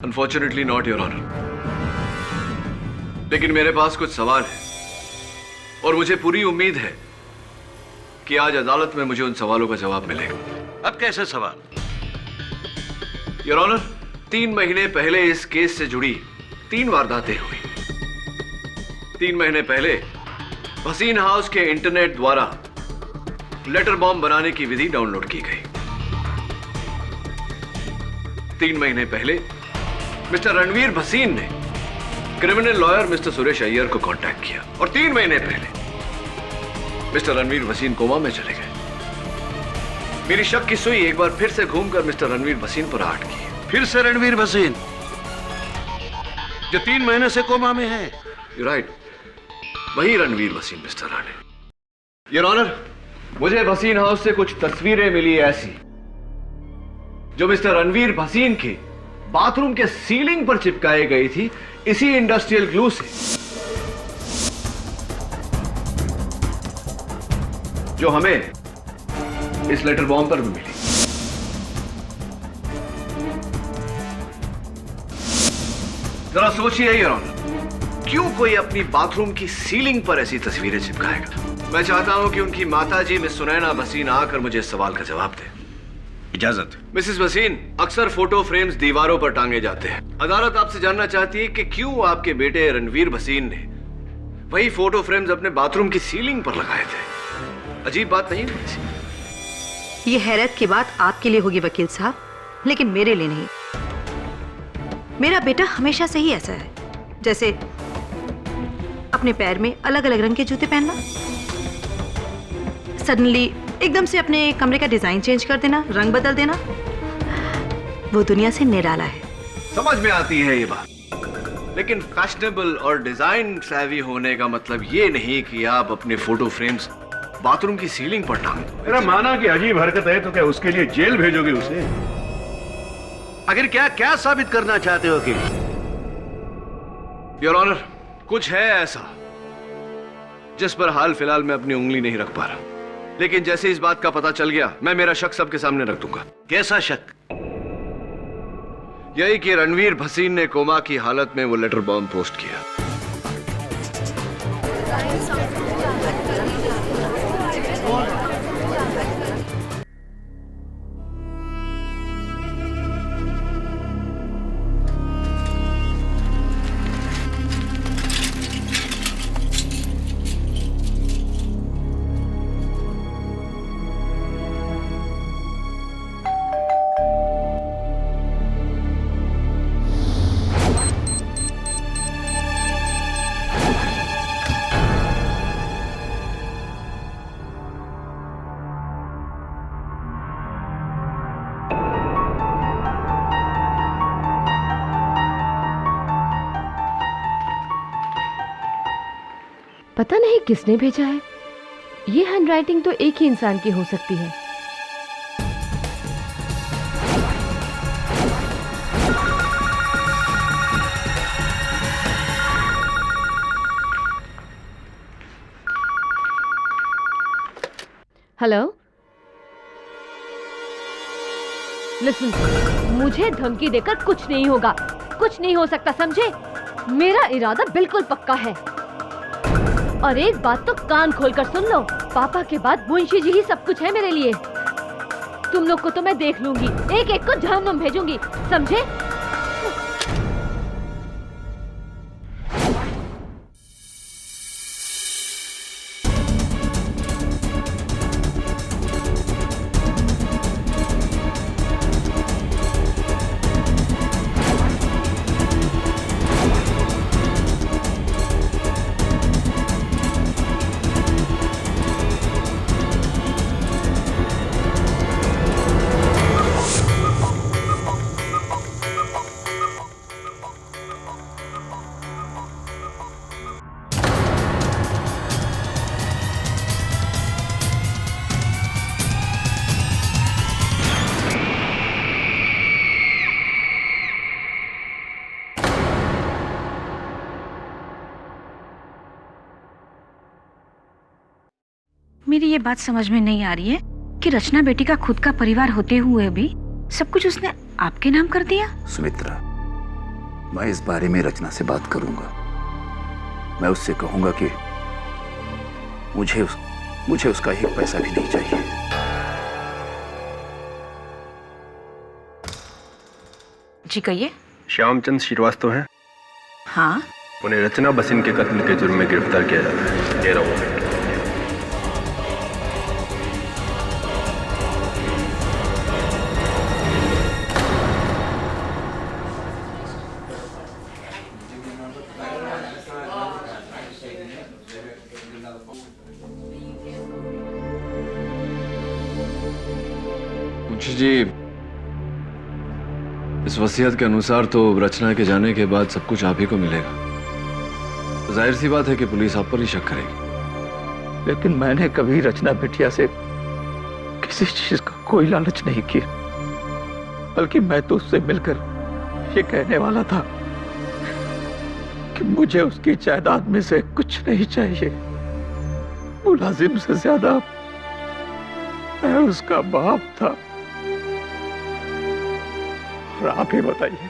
Unfortunately not your honour, लेकिन मेरे पास कुछ सवाल है और मुझे पूरी उम्मीद है कि आज अदालत में मुझे उन सवालों का जवाब मिलेगा। अब कैसे सवाल? योर ऑनर, 3 महीने पहले इस केस से जुड़ी 3 वारदातें हुई। 3 महीने पहले भसीन हाउस के इंटरनेट द्वारा लेटर बॉम्ब बनाने की विधि डाउनलोड की गई। 3 महीने पहले मिस्टर रणवीर भसीन ने criminal lawyer mister Suresh Iyer को कांटेक्ट किया और 3 महीने पहले मिस्टर रणवीर भसीन कोमा में चले गए। मेरी शक की सुई एक बार फिर से घूमकर मिस्टर रणवीर भसीन पर आट की। फिर से रणवीर भसीन जो 3 महीने से कोमा में है? यू राइट, वही Ranveer Bhasin mister Rane. Your honour, मुझे भसीन हाउस से कुछ तस्वीरें मिली ऐसी जो मिस्टर रणवीर भसीन के बाथरूम के सीलिंग पर चिपकाई गई थी इसी इंडस्ट्रियल ग्लू से, जो हमें इस लेटर बॉम्ब पर भी मिली। जरा सोचिए योर ऑनर, क्यों कोई अपनी बाथरूम की सीलिंग पर ऐसी तस्वीरें चिपकाएगा? मैं चाहता हूं कि उनकी माताजी मिस सुनैना भसीन आकर मुझे इस सवाल का जवाब दे। इजाजत। मिसेस भसीन, अक्सर फोटो फ्रेम्स दीवारों पर टांगे जाते हैं। अदालत आपसे जानना चाहती है कि क्यों आपके बेटे रणवीर भसीन ने वही फोटो फ्रेम्स अपने बाथरूम की सीलिंग पर लगाए थे। अजीब बात नहीं हुई? ये हैरत की बात आपके लिए होगी वकील साहब, लेकिन मेरे लिए नहीं। मेरा बेटा हमेशा से ही ऐसा है, जैसे अपने पैर में अलग अलग रंग के जूते पहनना, सडनली एकदम से अपने कमरे का डिजाइन चेंज कर देना, रंग बदल देना। वो दुनिया से निराला है। समझ में आती है ये बात, लेकिन फैशनेबल और डिजाइन सैवी होने का मतलब ये नहीं कि आप अपने फोटो फ्रेम्स बाथरूम की सीलिंग पर टांग दो। मेरा माना कि अजीब हरकत है तो क्या उसके लिए जेल भेजोगे उसे? आखिर क्या क्या साबित करना चाहते हो? कि योर ऑनर, कुछ है ऐसा जिस पर हाल फिलहाल मैं अपनी उंगली नहीं रख पा रहा, लेकिन जैसे इस बात का पता चल गया मैं मेरा शक सबके सामने रख दूंगा। कैसा शक? यही कि रणवीर भसीन ने कोमा की हालत में वो लेटर बॉम्ब पोस्ट किया। पता नहीं किसने भेजा है। ये हैंडराइटिंग तो एक ही इंसान की हो सकती है। हेलो, लिसन, मुझे धमकी देकर कुछ नहीं होगा, कुछ नहीं हो सकता, समझे? मेरा इरादा बिल्कुल पक्का है। और एक बात तो कान खोलकर सुन लो, पापा के बाद मुंशी जी ही सब कुछ है मेरे लिए। तुम लोग को तो मैं देख लूंगी, एक एक को जहन्नुम भेजूंगी, समझे? मेरी ये बात समझ में नहीं आ रही है कि रचना बेटी का खुद का परिवार होते हुए भी सब कुछ उसने आपके नाम कर दिया। सुमित्रा, मैं इस बारे में रचना से बात करूंगा। मैं उससे कहूंगा कि मुझे उसका एक पैसा भी नहीं चाहिए। जी कहिए। श्यामचंद श्रीवास्तव हैं? हाँ। उन्हें रचना भसीन के कत्ल के जुर्म में गिरफ्तार किया जाता है। दे रहा हूं। मुंशी जी, इस वसीयत के अनुसार तो रचना के जाने के बाद सब कुछ आप ही को मिलेगा। जाहिर सी बात है कि पुलिस आप पर ही शक करेगी। लेकिन मैंने कभी रचना बिटिया से किसी चीज का कोई लालच नहीं किया, बल्कि मैं तो उससे मिलकर ये कहने वाला था कि मुझे उसकी जायदाद में से कुछ नहीं चाहिए। मुलाजिम से ज्यादा मैं उसका बाप था। और आप ही बताइए,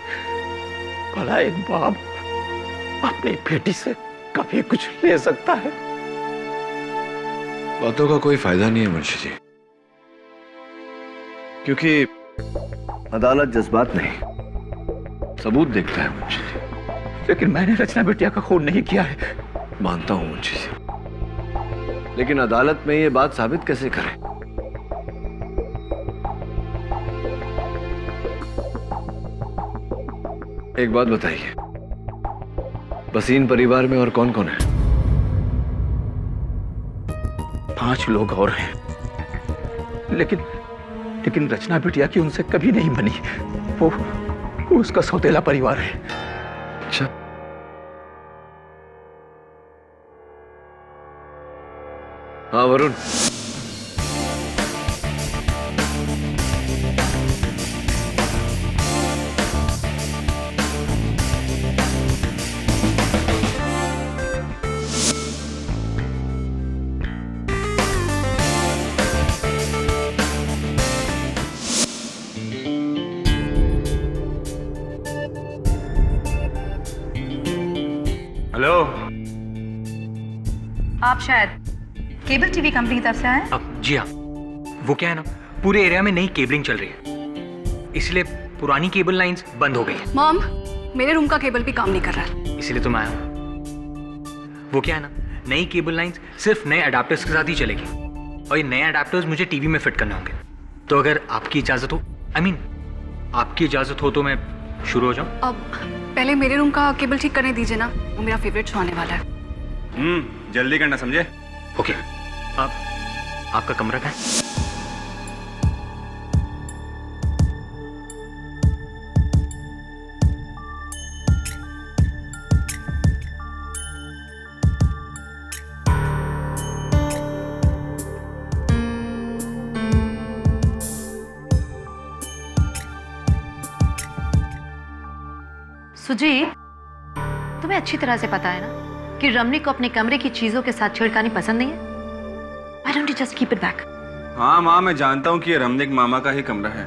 भला एक बाप अपनी बेटी से कभी कुछ ले सकता है? बातों का कोई फायदा नहीं है मुंशी जी, क्योंकि अदालत जज्बात नहीं सबूत देखता है मुंशी जी। लेकिन मैंने रचना बिटिया का खून नहीं किया है। मानता हूं मुंशी जी, लेकिन अदालत में ये बात साबित कैसे करें? एक बात बताइए, भसीन परिवार में और कौन कौन है? 5 लोग और हैं, लेकिन रचना बिटिया की उनसे कभी नहीं बनी। वो उसका सौतेला परिवार है। अच्छा, हाँ वरुण, हेलो, आप शायद केबल टीवी कंपनी की तरफ से आए? अब जी हाँ, वो क्या है ना, पूरे एरिया में नई केबलिंग चल रही है, इसलिए पुरानी केबल लाइंस बंद हो गई है। मॉम, मेरे रूम का केबल भी काम नहीं कर रहा है। इसीलिए तो मैं आया हूँ। वो क्या है ना, नई केबल लाइंस सिर्फ नए अडाप्टर्स के साथ ही चलेगी, और ये नए अडाप्टर्स मुझे टीवी में फिट करने होंगे। तो अगर आपकी इजाज़त हो, आपकी इजाज़त हो तो मैं शुरू हो जाऊँ? अब पहले मेरे रूम का केबल ठीक करने दीजिए ना, वो मेरा फेवरेट शो आने वाला है। जल्दी करना, समझे? ओके, आपका कमरा कहाँ है? सुजीत, तुम्हें अच्छी तरह से पता है ना कि रमनी को अपने कमरे की चीजों के साथ छेड़खानी पसंद नहीं है। Why don't you just keep it back? हाँ माँ, मैं जानता हूँ कि ये रमनिक मामा का ही कमरा है।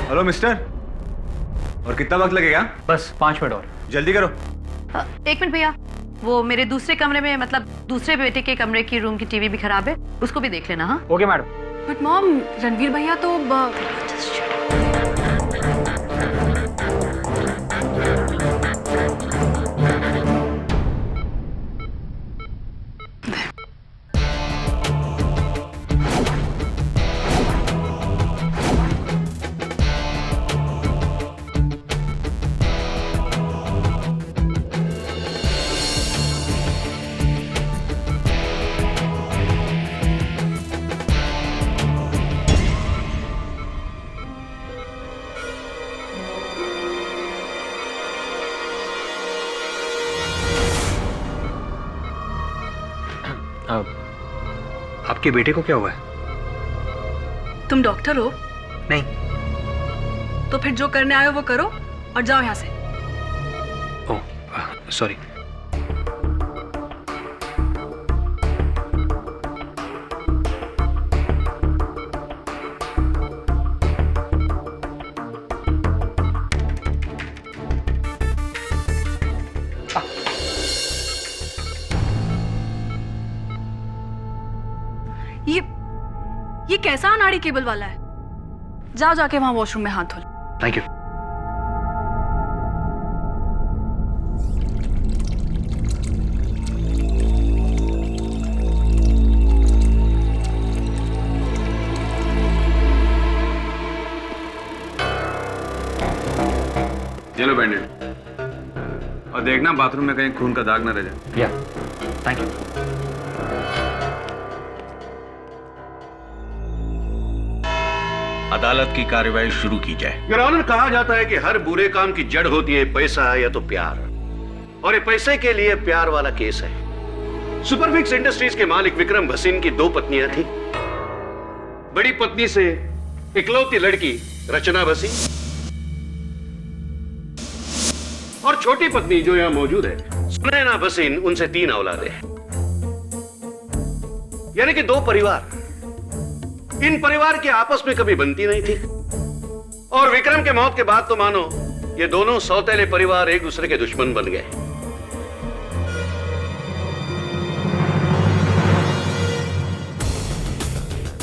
हेलो मिस्टर, और कितना वक्त लगेगा? बस 5 मिनट और। जल्दी करो। 1 मिनट भैया, वो मेरे दूसरे कमरे में, मतलब दूसरे बेटे के कमरे की रूम की टीवी भी खराब है, उसको भी देख लेना। हाँ okay madam. But mom, Ranveer भैया तो आपके बेटे को क्या हुआ है? तुम डॉक्टर हो? नहीं। तो फिर जो करने आए हो वो करो और जाओ यहाँ से। सॉरी। ये कैसा अनाड़ी केबल वाला है? जाओ जाके वहां वॉशरूम में हाथ धो लो। Thank you. ये लो बैंडेड, और देखना बाथरूम में कहीं खून का दाग ना रह जाए। या थैंक यू। अदालत की कार्रवाई शुरू की जाए। योर ऑनर, कहा जाता है कि हर बुरे काम की जड़ होती है पैसा या तो प्यार, और ये पैसे के लिए प्यार वाला केस है। सुपरफिक्स इंडस्ट्रीज के मालिक विक्रम भसीन की 2 पत्नियां थी। बड़ी पत्नी से इकलौती लड़की रचना भसीन, और छोटी पत्नी जो यहां मौजूद है सुनैना भसीन, उनसे 3 औलादें हैं, यानी कि 2 परिवार। इन परिवार की आपस में कभी बनती नहीं थी, और विक्रम के मौत के बाद तो मानो ये दोनों सौतेले परिवार एक दूसरे के दुश्मन बन गए।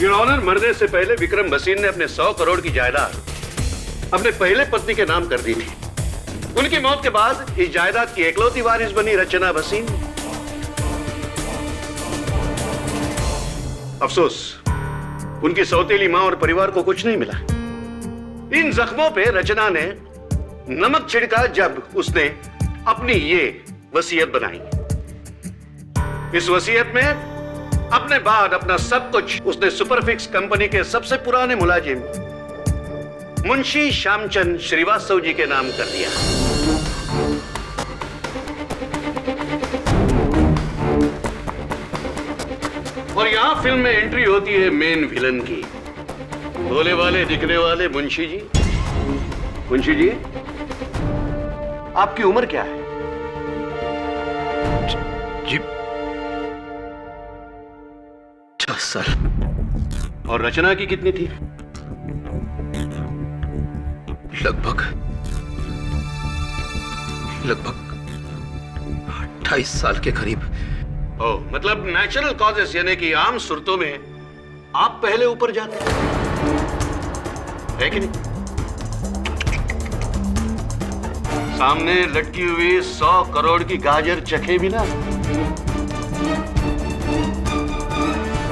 योर ऑनर, मरने से पहले विक्रम भसीन ने अपने 100 करोड़ की जायदाद अपने पहले पत्नी के नाम कर दी थी। उनकी मौत के बाद इस जायदाद की एकलौती वारिस बनी रचना भसीन। अफसोस, उनकी सौतेली मां और परिवार को कुछ नहीं मिला। इन जख्मों पे रचना ने नमक छिड़का जब उसने अपनी ये वसीयत बनाई। इस वसीयत में अपने बाद अपना सब कुछ उसने सुपरफिक्स कंपनी के सबसे पुराने मुलाजिम मुंशी श्यामचंद श्रीवास्तव जी के नाम कर दिया। और यहां फिल्म में एंट्री होती है मेन विलन की, भोले वाले दिखने वाले मुंशी जी। मुंशी जी, आपकी उम्र क्या है? जी 10 साल। और रचना की कितनी थी? लगभग 28 साल के करीब। ओ, मतलब नेचुरल कॉजेस, यानी कि आम सूरतों में आप पहले ऊपर जाते है कि नहीं? सामने लटकी हुई 100 करोड़ की गाजर चखे बिना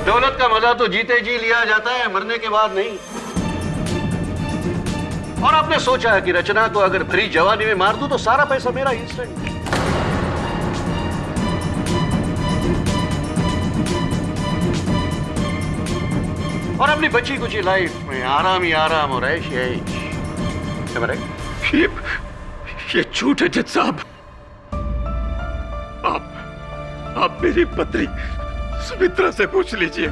दौलत का मजा तो जीते जी लिया जाता है, मरने के बाद नहीं। और आपने सोचा है कि रचना को अगर भरी जवानी में मार दूं तो सारा पैसा मेरा इंस्टेंट। और अपनी बची कुची लाइफ में आराम ही आराम और ऐश ही ऐश। ये झूठ है जज साहब। आप मेरी पत्नी सुमित्रा से पूछ लीजिए।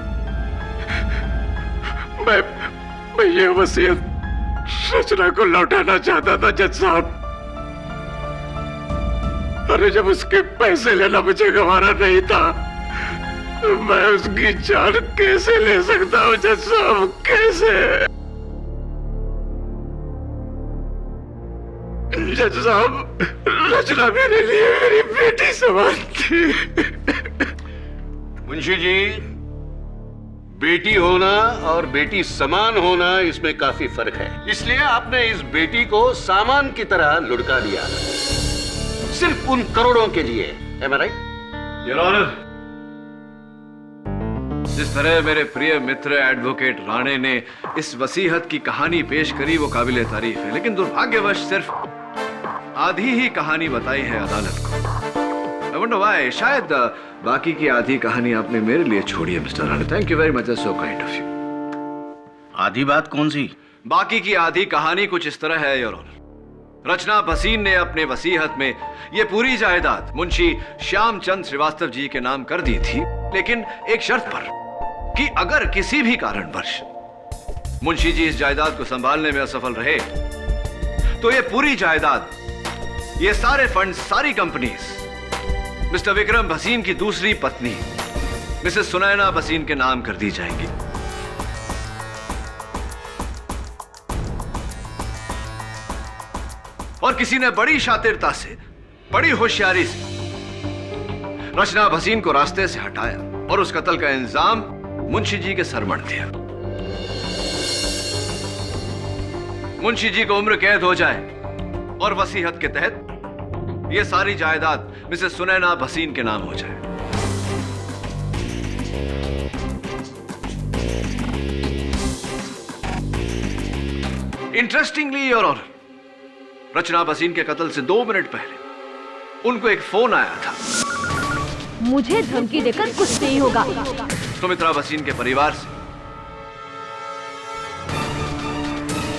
मैं ये वसीयत रचना को लौटाना चाहता था जज साहब। अरे जब उसके पैसे लेना मुझे गंवारा नहीं था, मैं उसकी जान कैसे ले सकता हूं जज साहब, कैसे? जज साहब, रचना मेरे लिए मेरी बेटी समान थी। मुंशी जी, बेटी होना और बेटी समान होना, इसमें काफी फर्क है। इसलिए आपने इस बेटी को सामान की तरह लुढ़का दिया, सिर्फ उन करोड़ों के लिए। Am I right? Your honour, जिस तरह मेरे प्रिय मित्र एडवोकेट राणे ने इस वसीयत की कहानी पेश करी वो काबिले तारीफ है, लेकिन दुर्भाग्यवश सिर्फ आधी ही कहानी बताई है अदालत को। I wonder why. शायद बाकी की आधी कहानी आपने मेरे लिए छोड़ी है mister Rane. Thank you very much, so kind of you. आधी बात कौन सी? बाकी की आधी कहानी कुछ इस तरह है योर ऑनर। रचना भसीन ने अपने वसीयत में ये पूरी जायदाद मुंशी श्यामचंद श्रीवास्तव जी के नाम कर दी थी, लेकिन एक शर्त पर कि अगर किसी भी कारणवश मुंशी जी इस जायदाद को संभालने में असफल रहे तो ये पूरी जायदाद ये सारे फंड, सारी कंपनीज मिस्टर विक्रम भसीन की दूसरी पत्नी मिसेस सुनैना भसीन के नाम कर दी जाएंगी। और किसी ने बड़ी शातिरता से, बड़ी होशियारी से रचना भसीन को रास्ते से हटाया और उस कत्ल का इंजाम मुंशी जी के सर मढ़ दिया। मुंशी जी को उम्र कैद हो जाए और वसीयत के तहत यह सारी जायदाद मिसेस सुनैना भसीन के नाम हो जाए। इंटरेस्टिंगली योर ऑनर, रचना भसीन के कत्ल से 2 मिनट पहले उनको एक फोन आया था। मुझे धमकी देकर कुछ नहीं होगा। सुमित्रा भसीन के परिवार से,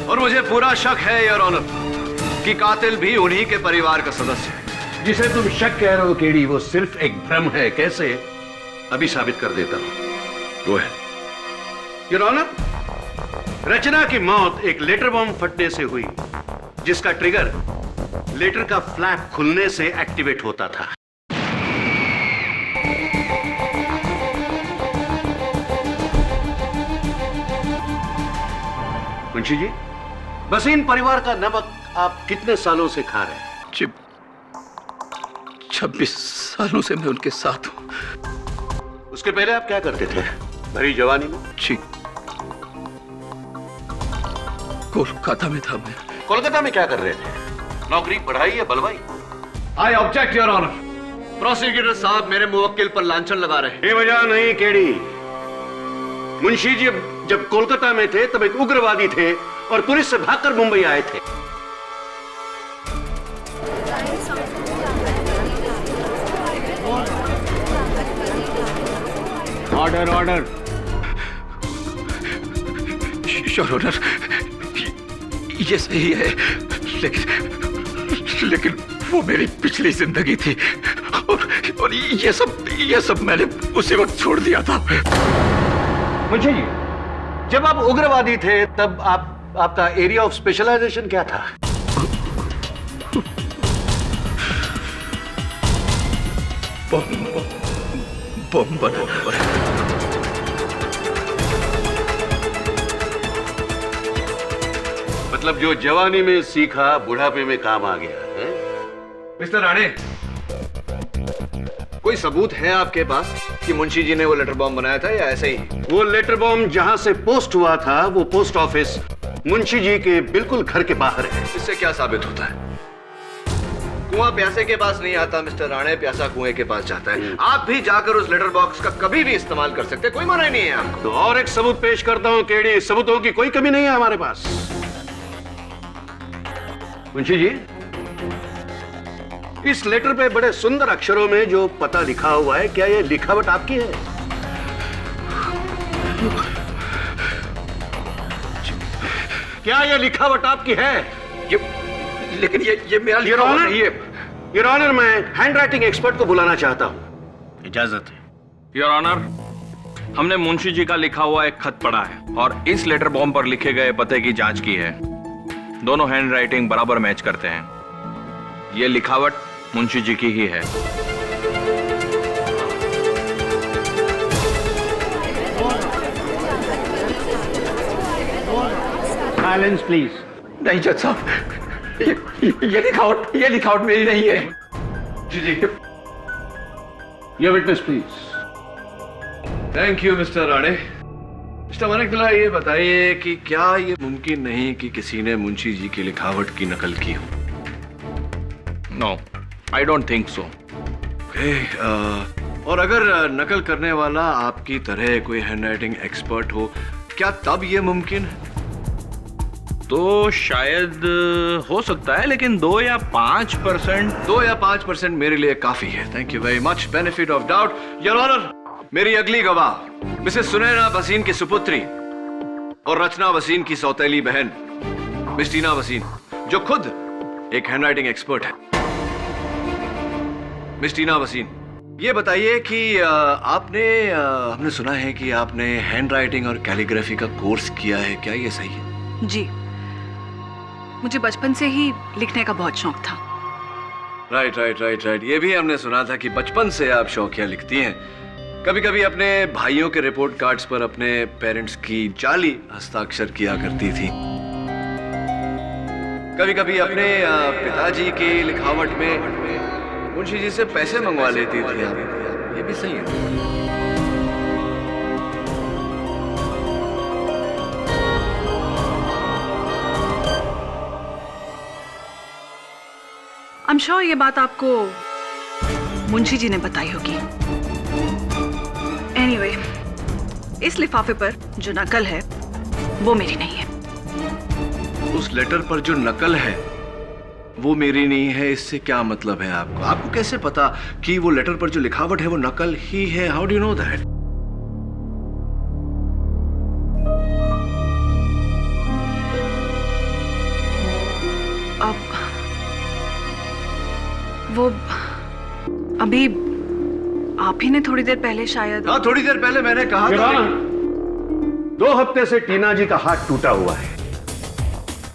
और मुझे पूरा शक है योर ऑनर कि कातिल भी उन्हीं के परिवार का सदस्य है। जिसे तुम शक कह रहे हो केडी, वो सिर्फ एक भ्रम है। कैसे? अभी साबित कर देता हूं। वो है योर ऑनर, रचना की मौत एक लेटर बॉम्ब फटने से हुई, जिसका ट्रिगर लेटर का फ्लैप खुलने से एक्टिवेट होता था। मुंशी जी, भसीन परिवार का नमक आप कितने सालों से खा रहे हैं? 26 सालों से मैं उनके साथ हूं। उसके पहले आप क्या करते थे भरी जवानी में? जी, कोलकाता में था मैं। कोलकाता में क्या कर रहे थे? नौकरी, पढ़ाई या बलवाई? I object your honour. Prosecutor साहब मेरे मुवक्किल पर लांछन लगा रहे हैं। बेवजह नहीं केडी। मुंशी जी जब कोलकाता में थे तब एक उग्रवादी थे और पुलिस से भागकर मुंबई आए थे। Order order. योर ऑनर, ये सही है, लेकिन वो मेरी पिछली जिंदगी थी और ये सब मैंने उसी वक्त छोड़ दिया था। मुंशी जी, जब आप उग्रवादी थे तब आपका एरिया ऑफ स्पेशलाइजेशन क्या था? बम बनाना। मतलब जो जवानी में सीखा बुढ़ापे में काम आ गया है? मिस्टर राणे, कोई सबूत है आपके पास कि मुंशी जी ने वो लेटर बॉम्ब बनाया था या ऐसे ही? वो लेटर बॉम्ब जहां से पोस्ट हुआ था वो पोस्ट ऑफिस मुंशी जी के बिल्कुल घर के बाहर है। इससे क्या साबित होता है? कुआं प्यासे के पास नहीं आता मिस्टर राणे, प्यासा कुएं के पास जाता है। आप भी जाकर उस लेटर बॉक्स का कभी भी इस्तेमाल कर सकते हैं, कोई मना नहीं है आपको। तो और एक सबूत पेश करता हूं केडी। सबूतों की कोई कमी नहीं है हमारे पास। मुंशी जी, इस लेटर पे बड़े सुंदर अक्षरों में जो पता लिखा हुआ है, क्या ये लिखावट आपकी है? क्या ये लिखावट आपकी है? लेकिन ये मेरा लिखा हुआ नहीं है। योर ऑनर, मैं हैंडराइटिंग एक्सपर्ट को बुलाना चाहता हूं। इजाजत है। योर ऑनर, हमने मुंशी जी का लिखा हुआ एक खत पढ़ा है और इस लेटर बॉम्ब पर लिखे गए पते की जांच की है। दोनों हैंड राइटिंग बराबर मैच करते हैं। यह लिखावट मुंशी जी की ही है। Silence please. नहीं जज साहब, ये लिखावट मेरी नहीं है। जी जी। Your witness please. Thank you mister Rane. Mister Maniktala, ये बताइए कि क्या ये मुमकिन नहीं कि किसी ने मुंशी जी की लिखावट की नकल की हो? No, I don't think so. और अगर नकल करने वाला आपकी तरह कोई हैंडराइटिंग एक्सपर्ट हो, क्या तब ये मुमकिन है? तो शायद हो सकता है, लेकिन 2 या 5% मेरे लिए काफी है। Thank you very much. Benefit of doubt. Your honour, मेरी अगली गवाह मिसेस सुनैना भसीन की सुपुत्री और रचना भसीन की सौतेली बहन मिस टीना भसीन, जो खुद एक हैंडराइटिंग एक्सपर्ट है। मिस टीना भसीन, ये बताइए कि हमने सुना है कि आपने हैंडराइटिंग और कैलीग्राफी का कोर्स किया है, क्या ये सही है? जी, मुझे बचपन से ही लिखने का बहुत शौक था। राइट। ये भी हमने सुना था कि बचपन से आप शौकिया लिखती हैं। कभी कभी अपने भाइयों के रिपोर्ट कार्ड्स पर अपने पेरेंट्स की जाली हस्ताक्षर किया करती थी। कभी कभी अपने पिताजी की लिखावट में मुंशी जी से पैसे मंगवा लेती थी आप। ये भी सही है। I'm sure ये बात आपको मुंशी जी ने बताई होगी। Anyway, इस लिफाफे पर जो नकल है वो मेरी नहीं है। उस लेटर पर जो नकल है वो मेरी नहीं है, इससे क्या मतलब है आपको? आपको कैसे पता कि वो लेटर पर जो लिखावट है वो नकल ही है? How do you know that? वो अभी आप ही ने थोड़ी देर पहले शायद। हाँ, थोड़ी देर पहले मैंने कहा था। 2 हफ्ते से टीना जी का हाथ टूटा हुआ है,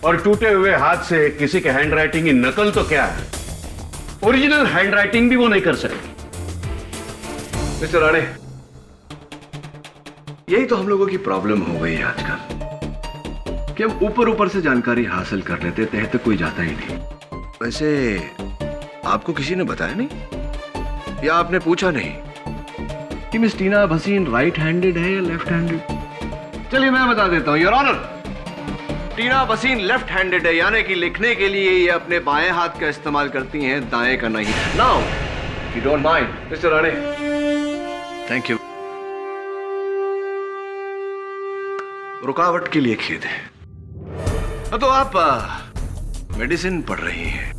और टूटे हुए हाथ से किसी के हैंडराइटिंग की नकल तो क्या है, ओरिजिनल हैंडराइटिंग भी वो नहीं कर सकती। मिस्टर राणे, यही तो हम लोगों की प्रॉब्लम हो गई है आजकल कि हम ऊपर ऊपर से जानकारी हासिल कर लेते, तह तक कोई जाता ही नहीं। वैसे आपको किसी ने बताया नहीं या आपने पूछा नहीं कि miss Tina Bhasin right handed है या लेफ्ट हैंडेड? चलिए मैं बता देता हूं, your honour. Tina Bhasin left handed है, यानी कि लिखने के लिए ये अपने बाएं हाथ का इस्तेमाल करती हैं, दाएं का नहीं। Now if you don't mind mister Rane, thank you. रुकावट के लिए खेद है। तो आप मेडिसिन पढ़ रही हैं।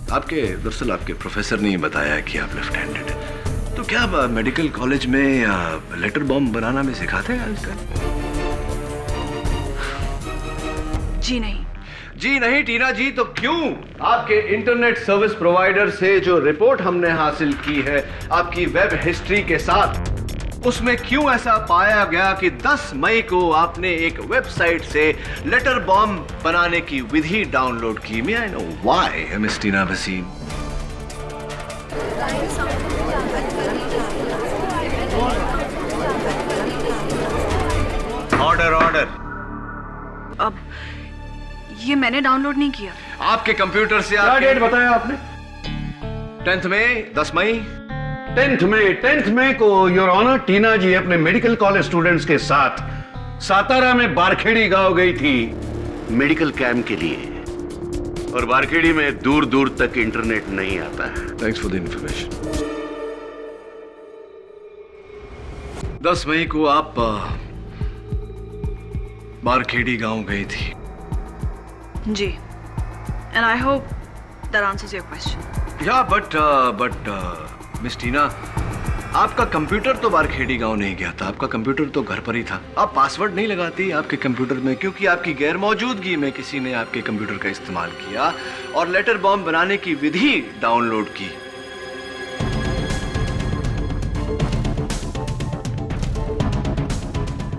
दरअसल आपके प्रोफेसर ने बताया कि आप लेफ्ट हैंडेड हैं। तो क्या आप मेडिकल कॉलेज में लेटर बॉम्ब बनाना में सिखाते हैं आजकल? जी नहीं। जी नहीं टीना जी, तो क्यों आपके इंटरनेट सर्विस प्रोवाइडर से जो रिपोर्ट हमने हासिल की है आपकी वेब हिस्ट्री के साथ, उसमें क्यों ऐसा पाया गया कि 10 मई को आपने एक वेबसाइट से लेटर बॉम्ब बनाने की विधि डाउनलोड की? May I know why miss Tina Bhasin? Order. अब ये मैंने डाउनलोड नहीं किया। आपके कंप्यूटर से क्या डेट बताया आपने? 10 मई, 10 मई। 10th मई को योर ऑनर टीना जी अपने मेडिकल कॉलेज स्टूडेंट्स के साथ सातारा में बारखेड़ी गांव गई थी मेडिकल कैंप के लिए, और बारखेड़ी में दूर दूर तक इंटरनेट नहीं आता है। Thanks for the information. 10 मई को आप बारखेड़ी गांव गई थी। जी, and I hope that answers your question. या बट मिस टीना, आपका कंप्यूटर तो बारखेड़ी गांव नहीं गया था, आपका कंप्यूटर तो घर पर ही था। आप पासवर्ड नहीं लगाती आपके कंप्यूटर में, क्योंकि आपकी गैर मौजूदगी में किसी ने आपके कंप्यूटर का इस्तेमाल किया और लेटर बॉम्ब बनाने की विधि डाउनलोड की।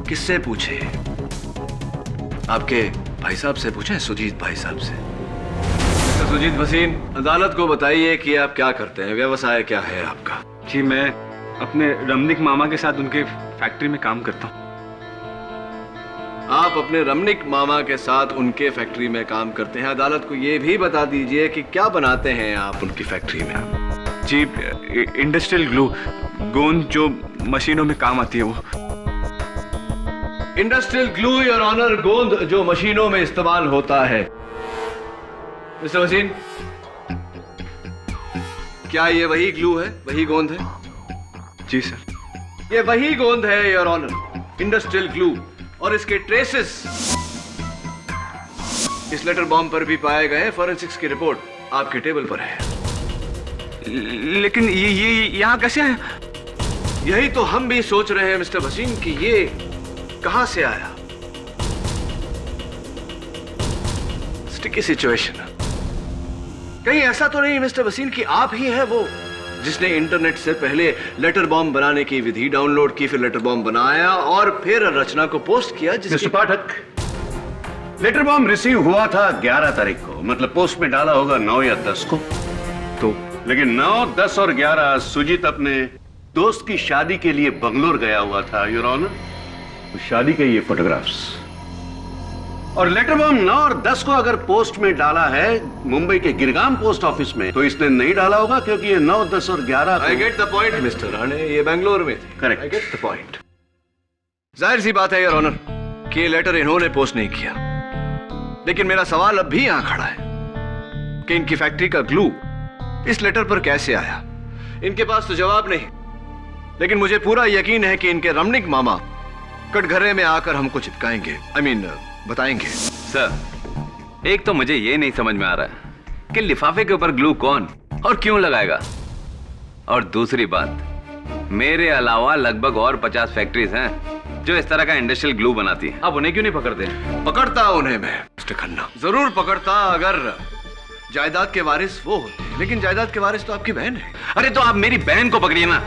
किससे पूछे? आपके भाई साहब से पूछे, सुजीत भाई साहब से। सुजीत भसीन, अदालत को बताइए कि आप क्या करते हैं, व्यवसाय क्या है आपका? जी, मैं अपने रमनिक मामा के साथ उनके फैक्ट्री में काम करता हूँ। आप अपने रमनिक मामा के साथ उनके फैक्ट्री में काम करते हैं। अदालत को यह भी बता दीजिए कि क्या बनाते हैं आप उनकी फैक्ट्री में? जी, इंडस्ट्रियल ग्लू, गोंद जो मशीनों में काम आती है वो। इंडस्ट्रियल ग्लू योर ऑनर, गोंद जो मशीनों में इस्तेमाल होता है। मिस्टर वसीन, क्या ये वही ग्लू है, वही गोंद है? जी सर, ये वही गोंद है योर ऑनर, इंडस्ट्रियल ग्लू, और इसके ट्रेसेस इस लेटर बॉम्ब पर भी पाए गए। फॉरेंसिक्स की रिपोर्ट आपके टेबल पर है। लेकिन ये यहाँ कैसे आया? यही तो हम भी सोच रहे हैं मिस्टर वसीन कि ये कहां से आया। Sticky situation. कहीं ऐसा तो नहीं मिस्टर वसीन कि आप ही हैं वो जिसने इंटरनेट से पहले लेटर बॉम्ब बनाने की विधि डाउनलोड की, फिर लेटर बॉम्ब बनाया और फिर रचना को पोस्ट किया? मिस्टर पाठक, लेटर बॉम्ब रिसीव हुआ था 11 तारीख को, मतलब पोस्ट में डाला होगा 9 या 10 को। तो लेकिन 9, 10 और 11 सुजीत अपने दोस्त की शादी के लिए बंगलोर गया हुआ था, योर ऑनर। शादी के ये फोटोग्राफ्स और लेटर बॉम्ब 9 और 10 को अगर पोस्ट में डाला है मुंबई के गिरगाम पोस्ट ऑफिस में, तो इसने नहीं डाला होगा क्योंकि ये 9, 10 और 11 I get the point mister Rane, ये बैंगलोर में थे। Correct. I get the point. जाहिर सी बात है योर ऑनर कि ये लेटर इन्होंने पोस्ट नहीं किया, लेकिन मेरा सवाल अब भी यहां खड़ा है कि इनकी फैक्ट्री का ग्लू इस लेटर पर कैसे आया। इनके पास तो जवाब नहीं, लेकिन मुझे पूरा यकीन है कि इनके रमणीक मामा कटघरे में आकर हमको चिपकाएंगे, बताएंगे। सर, एक तो मुझे ये नहीं समझ में आ रहा है कि लिफाफे के ऊपर ग्लू कौन और क्यों लगाएगा, और दूसरी बात, मेरे अलावा लगभग और 50 फैक्ट्रीज हैं जो इस तरह का इंडस्ट्रियल ग्लू बनाती हैं। आप उन्हें क्यों नहीं पकड़ते? पकड़ता उन्हें मैं मिस्टर खन्ना, जरूर पकड़ता अगर जायदाद के वारिस वो होते, लेकिन जायदाद के वारिस तो आपकी बहन है। अरे तो आप मेरी बहन को पकड़िए ना।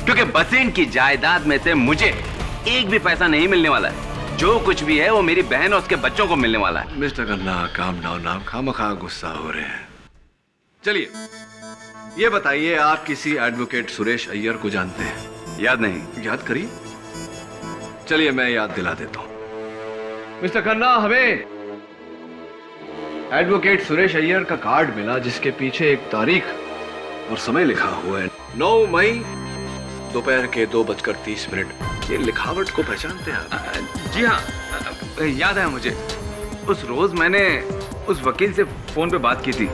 क्योंकि भसीन की जायदाद में से मुझे एक भी पैसा नहीं मिलने वाला है। जो कुछ भी है वो मेरी बहन और उसके बच्चों को मिलने वाला है। मिस्टर खन्ना, काम डाउन, आप खामखा गुस्सा हो रहे हैं। चलिए ये बताइए, आप किसी एडवोकेट सुरेश अय्यर को जानते हैं? याद नहीं? याद करिए। चलिए मैं याद दिला देता हूं। मिस्टर खन्ना, हमें एडवोकेट सुरेश अय्यर का कार्ड मिला जिसके पीछे एक तारीख और समय लिखा हुआ है, 9 मई दोपहर के 2:30। ये लिखावट को पहचानते हैं आप? जी हाँ, याद है मुझे। उस रोज मैंने उस वकील से फोन पे बात की थी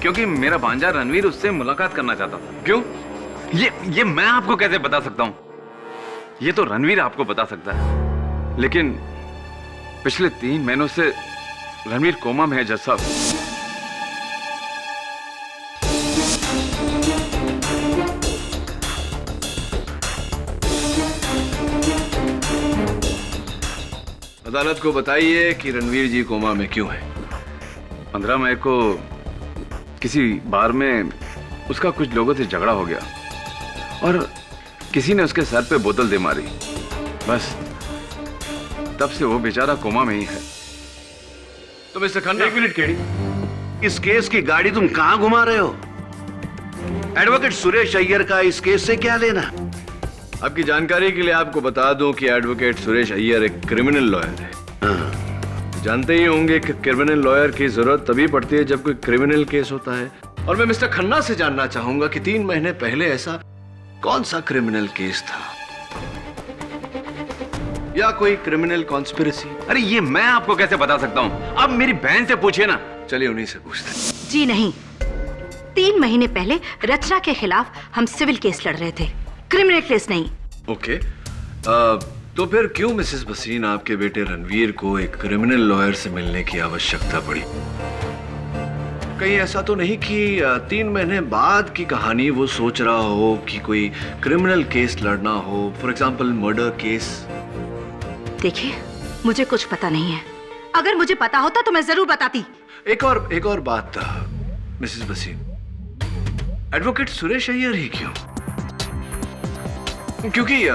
क्योंकि मेरा भांजा रणवीर उससे मुलाकात करना चाहता था। क्यों? ये मैं आपको कैसे बता सकता हूँ? ये तो रणवीर आपको बता सकता है। लेकिन पिछले 3 महीनों से रणवीर कोमा में है जज साहब। अदालत को बताइए कि रणवीर जी कोमा में क्यों है। 15 मई को किसी बार में उसका कुछ लोगों से झगड़ा हो गया और किसी ने उसके सर पे बोतल दे मारी। बस तब से वो बेचारा कोमा में ही है। तो मिस्टर खन्ना, 1 मिनट केडी, इस केस की गाड़ी तुम कहां घुमा रहे हो? एडवोकेट सुरेश अय्यर का इस केस से क्या लेना? आपकी जानकारी के लिए आपको बता दूं कि एडवोकेट सुरेश अय्यर एक क्रिमिनल लॉयर है। जानते ही होंगे कि क्रिमिनल लॉयर की जरूरत तभी पड़ती है जब कोई क्रिमिनल केस होता है। और मैं मिस्टर खन्ना से जानना चाहूंगा कि 3 महीने पहले ऐसा कौन सा क्रिमिनल केस था या कोई क्रिमिनल कॉन्स्पिरेसी? अरे ये मैं आपको कैसे बता सकता हूँ? आप मेरी बहन से पूछिए ना। चलिए उन्हीं से पूछते हैं। जी नहीं, 3 महीने पहले रचना के खिलाफ हम सिविल केस लड़ रहे थे, क्रिमिनल केस नहीं। ओके, तो फिर क्यों मिसेस भसीन आपके बेटे रणवीर को एक क्रिमिनल लॉयर से मिलने की आवश्यकता पड़ी? कहीं ऐसा तो नहीं कि 3 महीने बाद की कहानी वो सोच रहा हो कि कोई क्रिमिनल केस लड़ना हो, फॉर एग्जाम्पल मर्डर केस? देखिए, मुझे कुछ पता नहीं है। अगर मुझे पता होता तो मैं जरूर बताती। एक और बात मिसेस भसीन, एडवोकेट सुरेश अय्यर ही क्यों? क्योंकि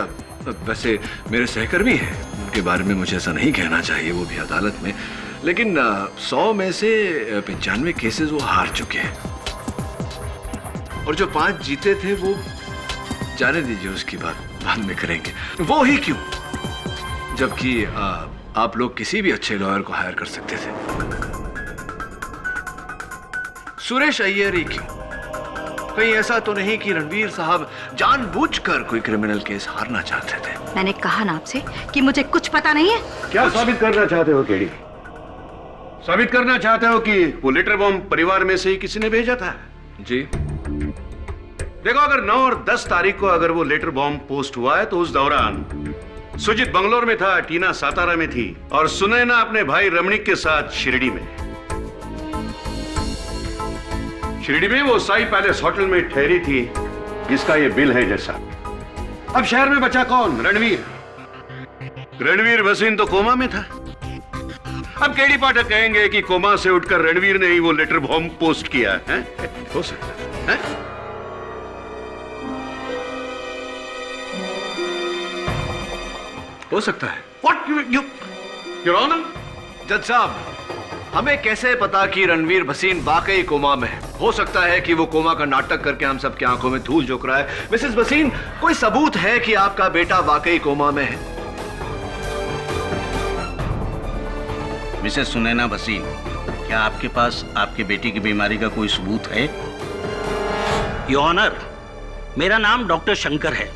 वैसे मेरे सहकर्मी हैं, उनके बारे में मुझे ऐसा नहीं कहना चाहिए, वो भी अदालत में, लेकिन 100 में से 95 केसेस वो हार चुके हैं और जो 5 जीते थे वो जाने दीजिए, उसकी बात बाद में करेंगे। वो ही क्यों, जबकि आप लोग किसी भी अच्छे लॉयर को हायर कर सकते थे। सुरेश अय्यर ही क्यों? कहीं ऐसा तो नहीं कि रणवीर साहब जानबूझकर कोई क्रिमिनल केस हारना चाहते थे? मैंने कहा ना आपसे कि मुझे कुछ पता नहीं है। क्या साबित करना चाहते हो केडी? साबित करना चाहते हो कि वो लेटर बॉम्ब परिवार में से ही किसी ने भेजा था? जी। देखो, अगर 9 और 10 तारीख को अगर वो लेटर बॉम्ब पोस्ट हुआ है तो उस दौरान सुजीत बंगलोर में था, टीना सातारा में थी और सुनैना अपने भाई रमणीक के साथ शिरडी में। शिरडी में वो साई पैलेस होटल में ठहरी थी जिसका ये बिल है जैसा। अब शहर में बचा कौन? रणवीर। रणवीर भसीन तो कोमा में था। अब केडी पाठक कहेंगे कि कोमा से उठकर रणवीर ने ही वो लेटर बॉम्ब पोस्ट किया है। हो सकता है। हो सकता है। What you Your Honor, जज साहब, हमें कैसे पता कि रणवीर भसीन वाकई कोमा में है? हो सकता है कि वो कोमा का नाटक करके हम सबकी आंखों में धूल झोंक रहा है। मिसेस भसीन, कोई सबूत है कि आपका बेटा वाकई कोमा में है? मिसेस सुनैना भसीन, क्या आपके पास आपके बेटी की बीमारी का कोई सबूत है? योर ऑनर, मेरा नाम डॉक्टर शंकर है।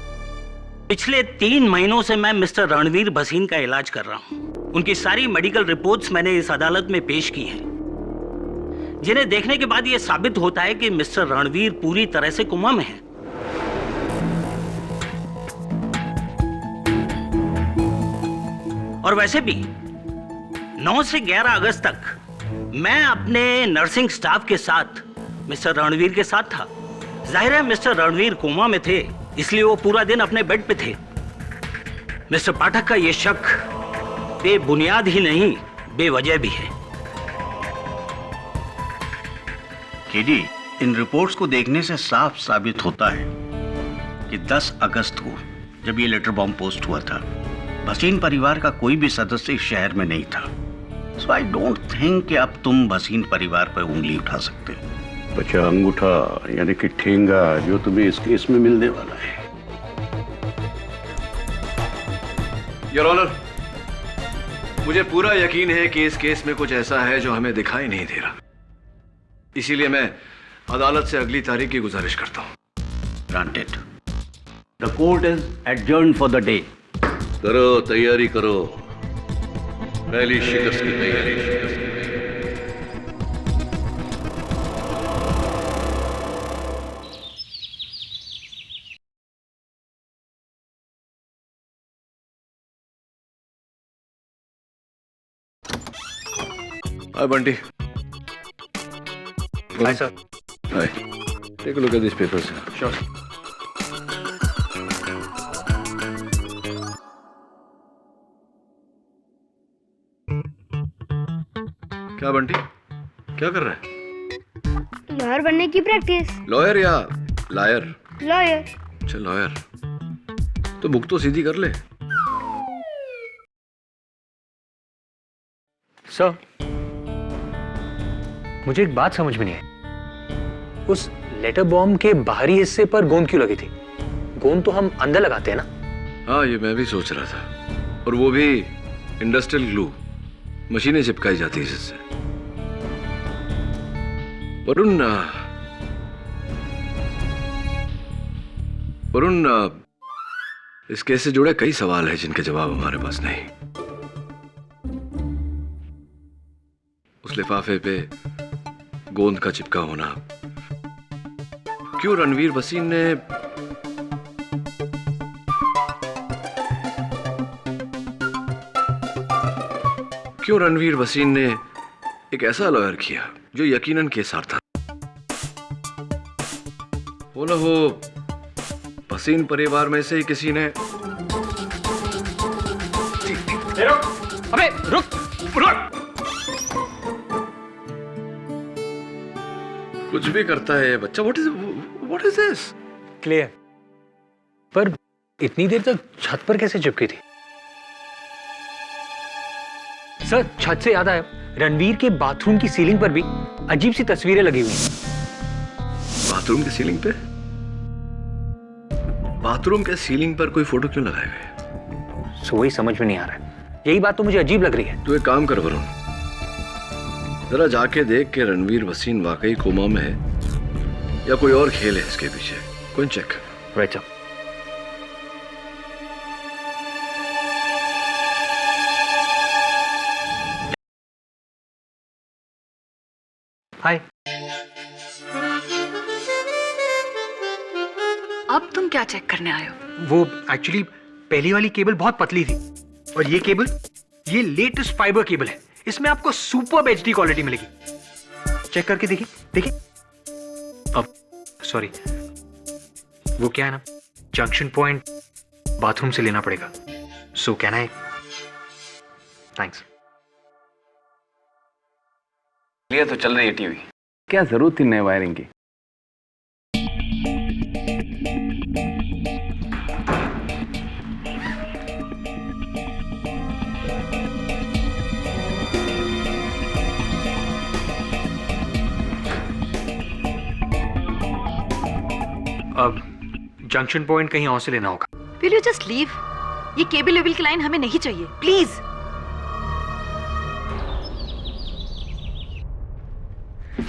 पिछले 3 महीनों से मैं मिस्टर रणवीर भसीन का इलाज कर रहा हूं। उनकी सारी मेडिकल रिपोर्ट्स मैंने इस अदालत में पेश की हैं, जिन्हें देखने के बाद यह साबित होता है कि मिस्टर रणवीर पूरी तरह से कोमा में हैं। और वैसे भी 9 से 11 अगस्त तक मैं अपने नर्सिंग स्टाफ के साथ मिस्टर रणवीर के साथ था। जाहिर है मिस्टर रणवीर कोमा में थे, इसलिए वो पूरा दिन अपने बेड पे थे। मिस्टर पाठक का यह शक बेबुनियाद ही नहीं, बेवजह भी है। केडी, इन रिपोर्ट्स को देखने से साफ साबित होता है कि 10 अगस्त को जब ये लेटर बॉम्ब पोस्ट हुआ था, भसीन परिवार का कोई भी सदस्य इस शहर में नहीं था। सो आई डोंट थिंक कि अब तुम भसीन परिवार पर उंगली उठा सकते। बच्चा अंगूठा यानी कि ठेंगा जो तुम्हें इस केस में मिलने वाला है। योर ऑनर, मुझे पूरा यकीन है कि इस केस में कुछ ऐसा है जो हमें दिखाई नहीं दे रहा। इसीलिए मैं अदालत से अगली तारीख की गुजारिश करता हूं। Granted. The court is adjourned for the day. करो, तैयारी करो, पहली शिकस्त की तैयारी। Hi, Bunty. Hi, sir. Hi. Take a look at these papers. Sure. क्या बंटी, क्या कर रहा है? लॉयर बनने की प्रैक्टिस। लॉयर या लायर? लॉयर। अच्छा लॉयर, तो बुक तो सीधी कर ले। सर, मुझे एक बात समझ में नहीं आई। उस लेटर बॉम्ब के बाहरी हिस्से पर गोंद क्यों लगी थी? गोंद तो हम अंदर लगाते हैं ना। हाँ, ये मैं भी सोच रहा था, और वो भी इंडस्ट्रियल ग्लू, मशीनें चिपकाई जाती है इससे। वरुण, इस केस से जुड़े कई सवाल हैं जिनके जवाब हमारे पास नहीं। उस लिफाफे पे गोंद का चिपका होना, क्यों रणवीर भसीन ने एक ऐसा लॉयर किया जो यकीनन केसार था? वो ना हो भसीन परिवार में से ही किसी ने। अबे रुक। कुछ भी करता है बच्चा। What is this? क्लियर। पर इतनी देर तक छत पर कैसे चिपकी थी? सर, छत से याद आया, रणवीर के बाथरूम की सीलिंग पर भी अजीब सी तस्वीरें लगी हुई हैं। बाथरूम की सीलिंग पे? बाथरूम के सीलिंग पर कोई फोटो क्यों लगाए हुए? सो वही समझ में नहीं आ रहा है। यही बात तो मुझे अजीब लग रही है। तू एक काम कर वरुण, जरा जाके देख के रणवीर भसीन वाकई कोमा में है या कोई और खेल है इसके पीछे। कोई चेक। Right sir. हाय। अब तुम क्या चेक करने आए हो? वो एक्चुअली पहली वाली केबल बहुत पतली थी, और ये केबल, ये लेटेस्ट फाइबर केबल है। इसमें आपको सुपर एचडी क्वालिटी मिलेगी। चेक करके देखिए, देखिए। अब सॉरी, वो क्या है ना, जंक्शन पॉइंट बाथरूम से लेना पड़ेगा। So can I? थैंक्स। ये तो चल रही है टीवी, क्या जरूरत थी नए वायरिंग की? अब जंक्शन पॉइंट कहीं और से लेना होगा। Will you just leave? ये केबल लेवल की लाइन हमें नहीं चाहिए, प्लीज।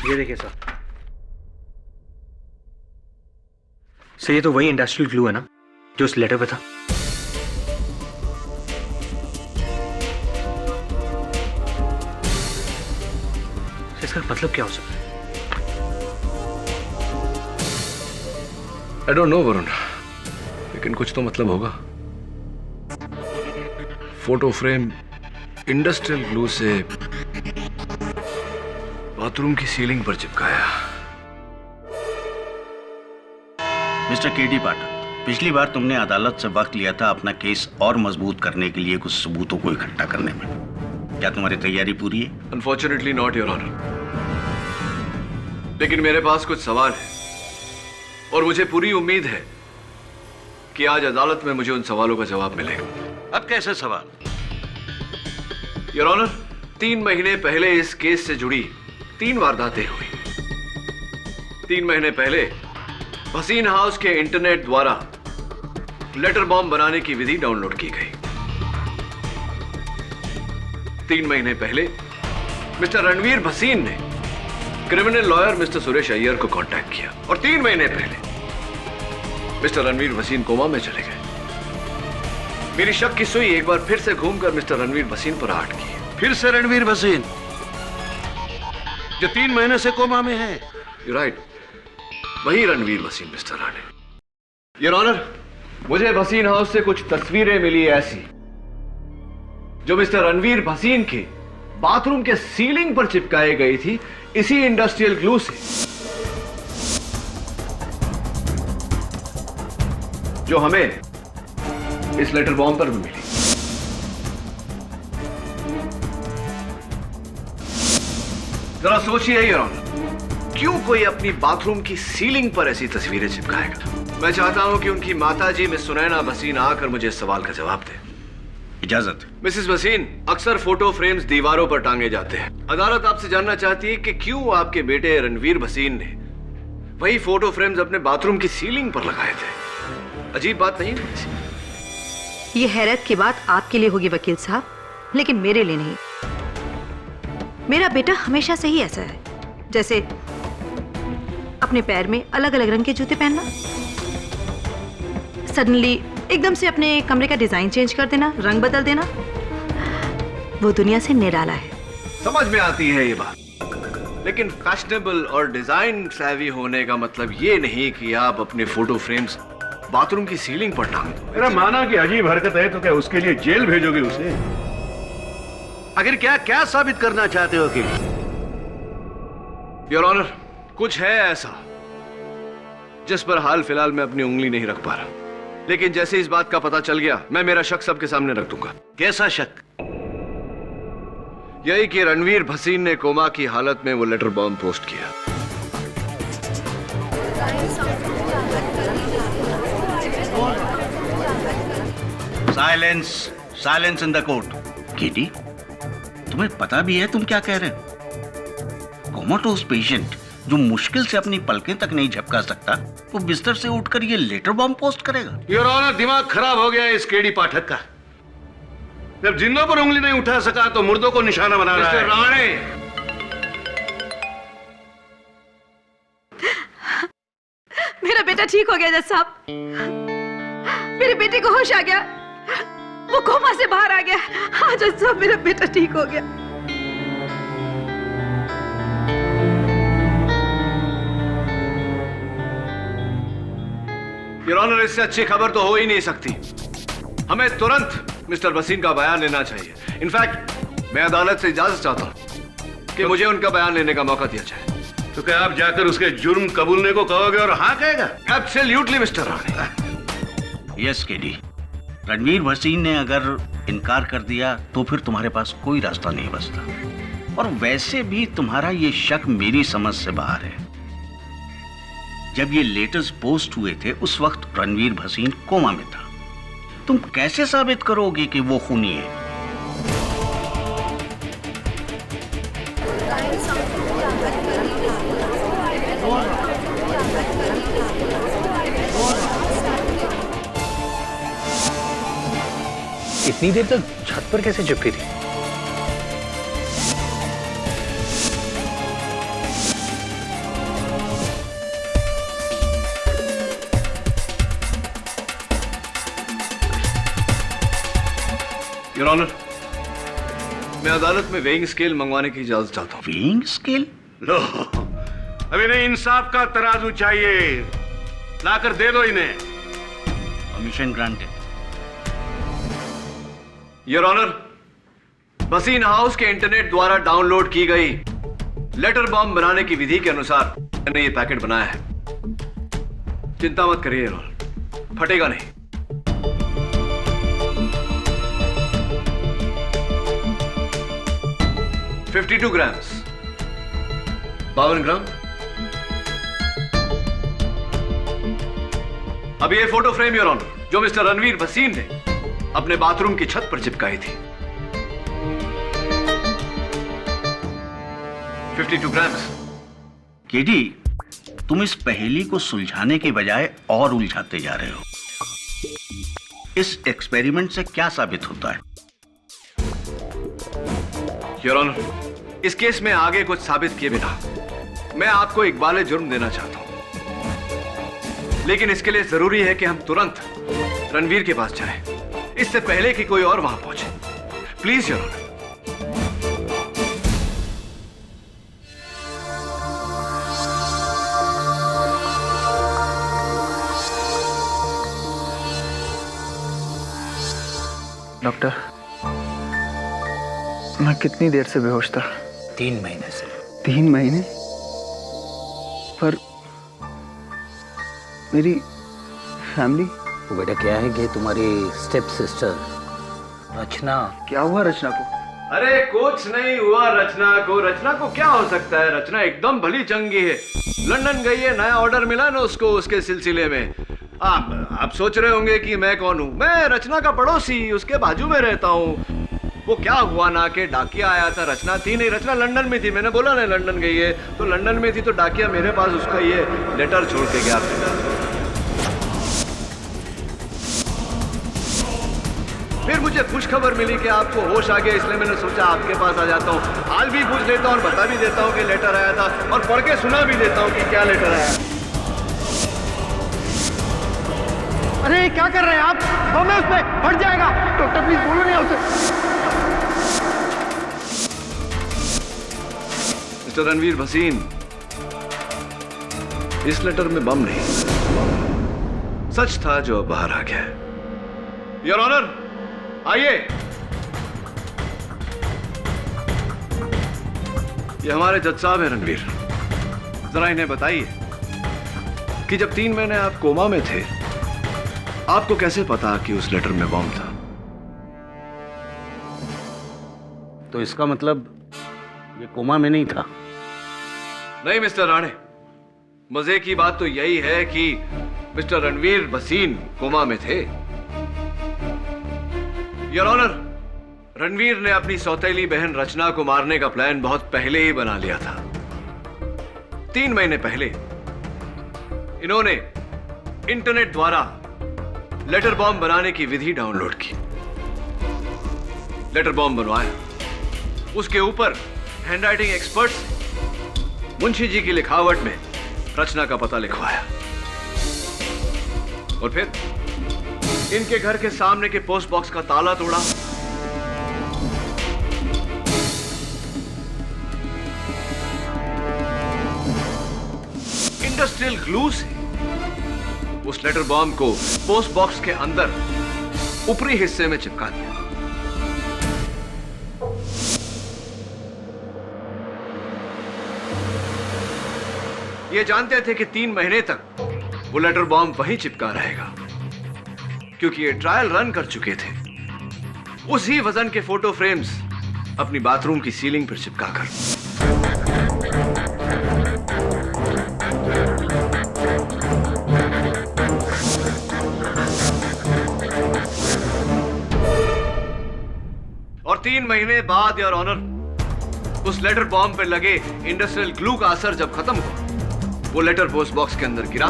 ये देखिए सर, ये तो वही इंडस्ट्रियल ग्लू है ना जो उस लेटर पे था। इसका मतलब क्या हो सकता है? आई डोंट नो वरुण, लेकिन कुछ तो मतलब होगा। फोटो फ्रेम इंडस्ट्रियल ग्लू से बाथरूम की सीलिंग पर चिपकाया। मिस्टर केडी पाठक, पिछली बार तुमने अदालत से वक्त लिया था अपना केस और मजबूत करने के लिए कुछ सबूतों को इकट्ठा करने में। क्या तुम्हारी तैयारी पूरी है? Unfortunately not, your honour. लेकिन मेरे पास कुछ सवाल है और मुझे पूरी उम्मीद है कि आज अदालत में मुझे उन सवालों का जवाब मिलेगा। अब कैसे सवाल? योर ऑनर, 3 महीने पहले इस केस से जुड़ी 3 वारदातें हुई। 3 महीने पहले भसीन हाउस के इंटरनेट द्वारा लेटर बॉम्ब बनाने की विधि डाउनलोड की गई। 3 महीने पहले मिस्टर रणवीर भसीन ने criminal lawyer mister Suresh Iyer को कांटेक्ट किया और 3 महीने पहले मिस्टर रणवीर भसीन कोमा में चले गए। मेरी शक की सुई एक बार फिर से घूमकर मिस्टर रणवीर भसीन पर आट की। फिर से रणवीर भसीन जो 3 महीने से कोमा में है? राइट, वही Ranveer Bhasin mister Rane. Your honour, मुझे भसीन हाउस से कुछ तस्वीरें मिली ऐसी जो मिस्टर रणवीर भसीन के बाथरूम के सीलिंग पर चिपकाई गई थी इसी इंडस्ट्रियल ग्लू से, जो हमें इस लेटर बॉम्ब पर भी मिली। जरा सोचिए योर ऑनर, क्यों कोई अपनी बाथरूम की सीलिंग पर ऐसी तस्वीरें चिपकाएगा? मैं चाहता हूं कि उनकी माताजी मिस सुनैना भसीन आकर मुझे इस सवाल का जवाब दे। इजाजत। मिसेस भसीन, अक्सर फोटो फ्रेम्स दीवारों पर टांगे जाते हैं। अदालत आपसे जानना चाहती है कि क्यों आपके बेटे रणवीर भसीन ने वही फोटो फ्रेम्स अपने बाथरूम की सीलिंग पर लगाए थे। अजीब बात नहीं? ये हैरत की बात आपके लिए होगी वकील साहब, लेकिन मेरे लिए नहीं। मेरा बेटा हमेशा से ही ऐसा है, जैसे अपने पैर में अलग अलग रंग के जूते पहनना, सडनली एकदम से अपने कमरे का डिजाइन चेंज कर देना, रंग बदल देना। वो दुनिया से निराला है। समझ में आती है ये बात, लेकिन फैशनेबल और डिजाइन सैवी होने का मतलब ये नहीं कि आप अपने फोटो फ्रेम्स बाथरूम की सीलिंग पर टांग दो। मेरा माना कि अजीब हरकत है तो क्या उसके लिए जेल भेजोगे उसे? आखिर क्या क्या साबित करना चाहते हो? कि योर ऑनर, कुछ है ऐसा जिस पर हाल फिलहाल मैं अपनी उंगली नहीं रख पा रहा, लेकिन जैसे इस बात का पता चल गया मैं मेरा शक सबके सामने रख दूंगा। कैसा शक? यही कि रणवीर भसीन ने कोमा की हालत में वो लेटर बॉम्ब पोस्ट किया। Silence, silence in the court. KD, तुम्हें पता भी है तुम क्या कह रहे हो? कोमाटोस पेशेंट जो मुश्किल से अपनी पलकें तक नहीं झपका सकता, वो बिस्तर से उठकर ये लेटर बॉम्ब पोस्ट करेगा? योर ऑनर, दिमाग खराब हो गया है इस केडी पाठक का। जब जिंदों पर उंगली नहीं उठा सका तो मुर्दों को निशाना बना रहा है। राणे, मेरा बेटा ठीक हो गया जज साहब। मेरे बेटे को होश आ गया, वो कोमा से बाहर आ गया। हाँ जज साहब, मेरा बेटा ठीक हो गया। योर ऑनर, इससे अच्छी खबर तो हो ही नहीं सकती। हमें तुरंत मिस्टर भसीन का बयान लेना चाहिए। इनफैक्ट मैं अदालत से इजाजत चाहता हूं कि मुझे उनका बयान लेने का मौका दिया जाए। तो क्या आप जाकर उसके जुर्म कबूलने को कहोगे और हाँ कहेगा? Absolutely mister Rane. Yes KD, Ranveer Bhasin ने अगर इनकार कर दिया तो फिर तुम्हारे पास कोई रास्ता नहीं बचता। और वैसे भी तुम्हारा ये शक मेरी समझ से बाहर है। जब ये लेटर्स पोस्ट हुए थे उस वक्त रणवीर भसीन कोमा में था। तुम कैसे साबित करोगे कि वो खूनी है? इतनी देर तक छत पर कैसे चिपकी थी? योर ऑनर, मैं अदालत में वेइंग स्केल मंगवाने की इजाजत चाहता हूँ। Weighing scale? लो, अब इन्हें इंसाफ का तराजू चाहिए, लाकर दे दो इन्हें। Permission granted. Your honour, Bhasin house के इंटरनेट द्वारा डाउनलोड की गई लेटर बॉम्ब बनाने की विधि के अनुसार मैंने ये पैकेट बनाया है। चिंता मत करिए योर ऑनर, फटेगा नहीं। $52 ग्राम्स, 52 ग्राम। अब ये फोटो फ्रेम योर ऑनर, जो मिस्टर रणवीर भसीन ने अपने बाथरूम की छत पर चिपकाई थी, 52 ग्राम्स। केडी, तुम इस पहेली को सुलझाने के बजाय और उलझाते जा रहे हो। इस एक्सपेरिमेंट से क्या साबित होता है? योर ऑनर, इस केस में आगे कुछ साबित किए बिना मैं आपको इकबाल जुर्म देना चाहता हूं, लेकिन इसके लिए जरूरी है कि हम तुरंत रणवीर के पास जाएं, इससे पहले कि कोई और वहां पहुंचे। Please your honour. डॉक्टर, मैं कितनी देर से बेहोश था? 3 महीने से। 3 महीने? पर मेरी फैमिली? वो बेटा क्या है कि तुम्हारी स्टेप सिस्टर रचना। क्या हुआ रचना को? अरे कुछ नहीं हुआ रचना को। रचना को क्या हो सकता है? रचना एकदम भली चंगी है। लंदन गई है, नया ऑर्डर मिला ना उसको, उसके सिलसिले में। आप सोच रहे होंगे कि मैं कौन हूं। मैं रचना का पड़ोसी, उसके बाजू में रहता हूं। वो क्या हुआ ना कि डाकिया आया था, रचना थी नहीं। रचना लंदन में थी, मैंने बोला ना लंदन गई है, तो लंदन में थी तो डाकिया मेरे पास उसका ये लेटर छोड़ के गया। फिर मुझे खुशखबर मिली कि आपको होश आ गया, इसलिए मैंने सोचा आपके पास आ जाता हूँ, हाल भी पूछ लेता हूँ और बता भी देता हूँ कि लेटर आया था, और पढ़ के सुना भी देता हूँ कि क्या लेटर आया। अरे क्या कर रहे हैं आप? बम है उसमें, फट जाएगा। डॉक्टर प्लीज बोलो नहीं उसे। मिस्टर रणवीर भसीन, इस लेटर में बम नहीं, सच था जो बाहर आ गया। योर ऑनर, आइए। ये हमारे जज साहब हैं रणवीर। जरा इन्हें बताइए कि जब 3 महीने आप कोमा में थे, आपको कैसे पता कि उस लेटर में बम था? तो इसका मतलब ये कोमा में नहीं था? नहीं मिस्टर राणे, मजे की बात तो यही है कि मिस्टर रणवीर भसीन कोमा में थे। योर ऑनर, रणवीर ने अपनी सौतेली बहन रचना को मारने का प्लान बहुत पहले ही बना लिया था। 3 महीने पहले इन्होंने इंटरनेट द्वारा लेटर बॉम्ब बनाने की विधि डाउनलोड की, लेटर बॉम्ब बनवाया, उसके ऊपर हैंडराइटिंग एक्सपर्ट से मुंशी जी की लिखावट में रचना का पता लिखवाया, और फिर इनके घर के सामने के पोस्ट बॉक्स का ताला तोड़ा, इंडस्ट्रियल ग्लू से उस लेटर बॉम्ब को पोस्ट बॉक्स के अंदर ऊपरी हिस्से में चिपका दिया। ये जानते थे कि 3 महीने तक वो लेटर बॉम्ब वहीं चिपका रहेगा, क्योंकि ये ट्रायल रन कर चुके थे उसी वजन के फोटो फ्रेम्स अपनी बाथरूम की सीलिंग पर चिपकाकर। और 3 महीने बाद योर ऑनर, उस लेटर बॉम्ब पर लगे इंडस्ट्रियल ग्लू का असर जब खत्म हुआ, वो लेटर पोस्ट बॉक्स के अंदर गिरा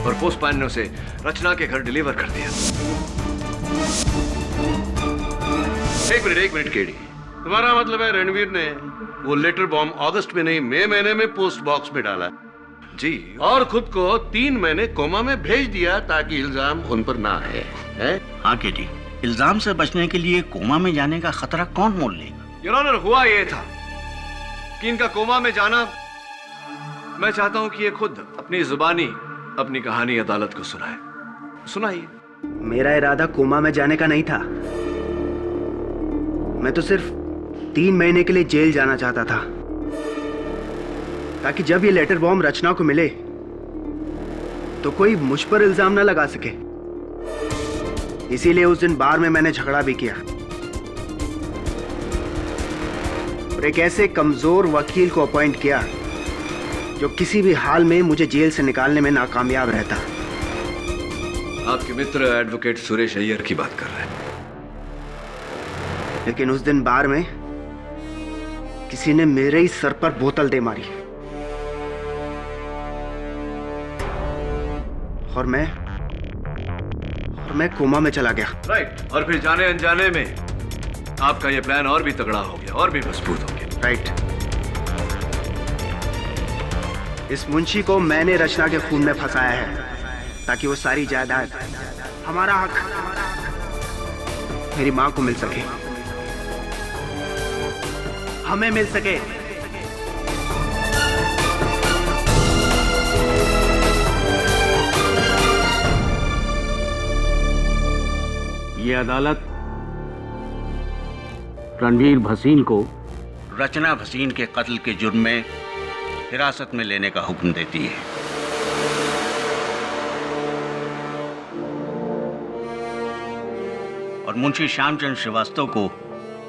और पोस्टमैन ने उसे रचना के घर डिलीवर कर दिया। एक मिनट केडी, तुम्हारा मतलब है रणवीर ने वो लेटर बॉम्ब अगस्त में नहीं मई महीने में पोस्ट बॉक्स में डाला जी, और खुद को 3 महीने कोमा में भेज दिया ताकि इल्जाम उन पर ना आए, है? हाँ केडी, इल्जाम से बचने के लिए कोमा में जाने का खतरा कौन मोल लेगा? योर ऑनर, हुआ ये था कि इनका कोमा में जाना, मैं चाहता हूं कि ये खुद अपनी जुबानी अपनी कहानी अदालत को सुनाए। सुनाइए। मेरा इरादा कोमा में जाने का नहीं था। मैं तो सिर्फ 3 महीने के लिए जेल जाना चाहता था, ताकि जब ये लेटर बॉम्ब रचना को मिले तो कोई मुझ पर इल्जाम ना लगा सके। इसीलिए उस दिन बार में मैंने झगड़ा भी किया और एक ऐसे कमजोर वकील को अपॉइंट किया जो किसी भी हाल में मुझे जेल से निकालने में नाकामयाब रहता। आपके मित्र एडवोकेट सुरेश अय्यर की बात कर रहे हैं। लेकिन उस दिन बार में किसी ने मेरे ही सर पर बोतल दे मारी और मैं कोमा में चला गया। राइट। और फिर जाने अनजाने में आपका यह प्लान और भी तगड़ा हो गया, और भी मजबूत हो गया। राइट। इस मुंशी को मैंने रचना के खून में फंसाया है ताकि वो सारी जायदाद, हमारा हक मेरी मां को मिल सके, हमें मिल सके। ये अदालत रणवीर भसीन को रचना भसीन के कत्ल के जुर्म में हिरासत में लेने का हुक्म देती है। और मुंशी श्यामचंद्र श्रीवास्तव को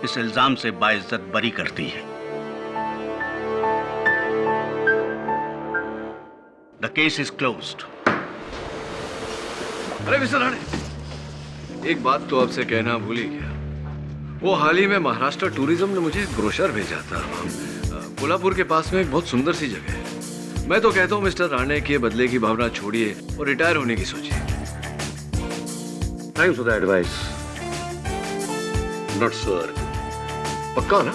इस इल्जाम से बाइज्जत बरी करती है। The case is closed. अरे मिस्टर राणे, एक बात तो आपसे कहना भूल ही गया। वो हाल ही में महाराष्ट्र टूरिज्म ने मुझे एक ब्रोशर भेजा था। कोल्हापुर के पास में एक बहुत सुंदर सी जगह है। मैं तो कहता हूँ मिस्टर राणे के बदले की भावना छोड़िए और रिटायर होने की सोचिए। Thanks for the advice. Not sure. पक्का ना?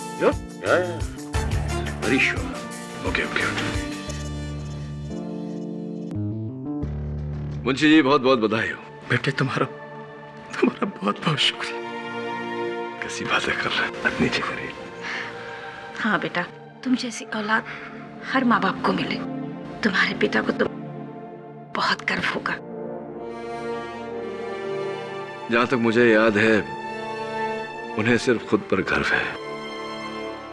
Very sure. Okay okay. Munshi ji, बहुत बहुत बधाई हो। बेटे तुम्हारा बहुत बहुत शुक्रिया। कैसी बातें कर रहे हैं? नीचे करिए। हाँ बेटा, तुम जैसी औलाद हर माँ बाप को मिले। तुम्हारे पिता को तो बहुत गर्व होगा। जहां तक मुझे याद है, उन्हें सिर्फ खुद पर गर्व है।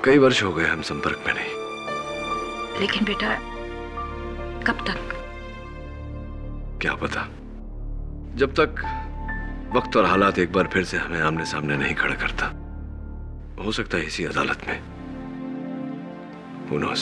कई वर्ष हो गए हम संपर्क में नहीं। लेकिन बेटा, कब तक? क्या पता, जब तक वक्त और हालात एक बार फिर से हमें आमने सामने नहीं खड़ा करता। हो सकता है इसी अदालत में। Who knows?